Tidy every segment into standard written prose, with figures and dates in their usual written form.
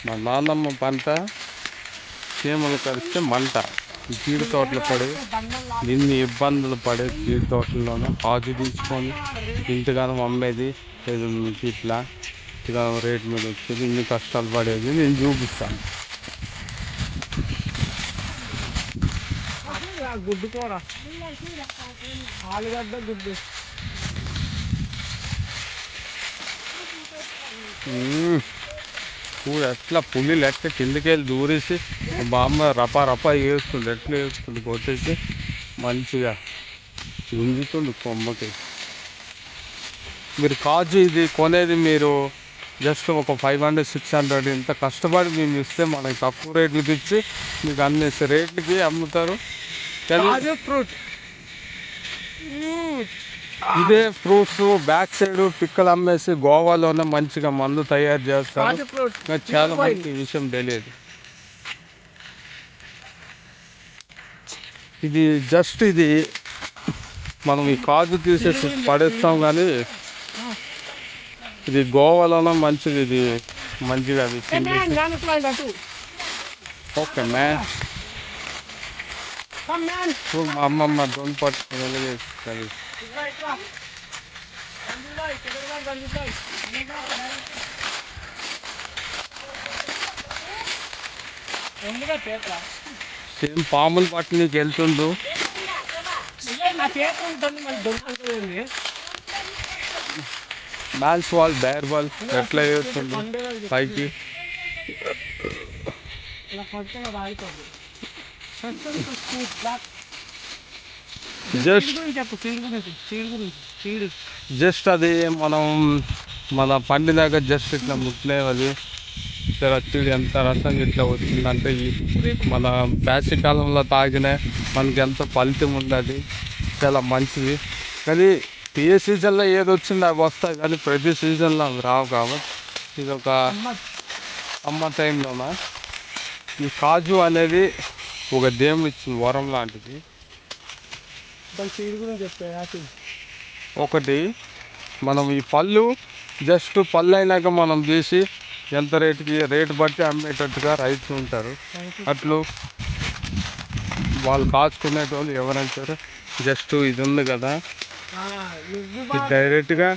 మా నాన్నమ్మ పంట చీమలు కరిస్తే మంట. ఈ జీడి తోటలు పడి ఎన్ని ఇబ్బందులు పడే జీడి తోటల్లోనే కాజు తీసుకొని ఇంతగానో అమ్మేది ఇట్లా రేటు మీద వచ్చేది, ఇన్ని కష్టాలు పడేది నేను చూపిస్తాను. గుడ్డు కూర, ఆలుగడ్డ గుడ్డు. చూడు ఎట్లా పుల్లిలు ఎట్లా కిందకెళ్ళి దూరేసి బామ్మ రపా రపా వేస్తుంది, ఎట్లా వేస్తుంది కొట్టేసి మంచిగా గుంజుతుంది కొమ్మకి. మీరు కాజు ఇది కొనేది మీరు జస్ట్ ఒక 500-600 ఇంత కష్టపడి మేము ఇస్తే మనకి తక్కువ రేట్లకి ఇచ్చి మీకు అన్ని రేట్లకి అమ్ముతారు. ఫ్రూట్ ఇదే ఫ్రూట్స్ బ్యాక్ సైడ్ పిక్కలు అమ్మేసి గోవాలోనే మంచిగా మందు తయారు చేస్తారు. చాలా మందికి ఈ విషయం తెలియదు. ఇది జస్ట్ ఇది మనం ఈ కాజు తీసేసి పడేస్తాం, కానీ ఇది గోవాలోనే మంచిది. ఇది మంచిగా అది ఓకే మ్యాన్. మా అమ్మమ్మ దొంగ పట్టుకుని చేస్తుంది. సేమ్ పాములు పట్టి నీకు వెళ్తుండు. మ్యాన్స్ వాల్ బేర్ బాల్ ఎట్లా వేస్తుంది పైకి. జస్ట్ అది మనం మన పండినాక జస్ట్ ఇట్లా ముట్లేవది చీడు ఎంత రసం ఇట్లా వచ్చిందంటే మన వేసవి కాలంలో తాగిన మనకి ఎంత ఫలితం ఉంది, చాలా మంచిది. కానీ ఏ సీజన్లో ఏది వచ్చిందో అవి వస్తాయి, కానీ ప్రతి సీజన్లో అవి రావు. కాబట్టి ఇది ఒక అమ్మ టైంలోన ఈ కాజు అనేది ఒక దేవుడు ఇచ్చిన వరం లాంటిది. ఒకటి మనం ఈ పళ్ళు జస్ట్ పళ్ళు అయినాక మనం తీసి ఎంత రేటు బట్టి అమ్మేటట్టుగా రైతులు ఉంటారు. అట్లు వాళ్ళు కాచుకునేటోళ్ళు ఎవరైనా సరే జస్ట్ ఇది ఉంది కదా, ఇది డైరెక్ట్గా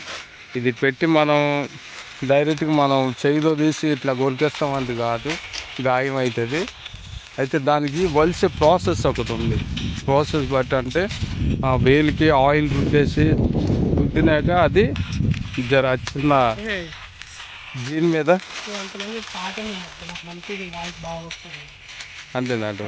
ఇది పెట్టి మనం డైరెక్ట్గా మనం చేయిలో తీసి ఇట్లా కొరికేస్తామంది కాదు, గాయం అవుతుంది. అయితే దానికి వలిసే ప్రాసెస్ ఒకటి ఉంది. ప్రాసెస్ బట్టి అంటే వేలికి ఆయిల్ రుద్దినాక అది జర చిన్న దీని మీద అంతేనంట.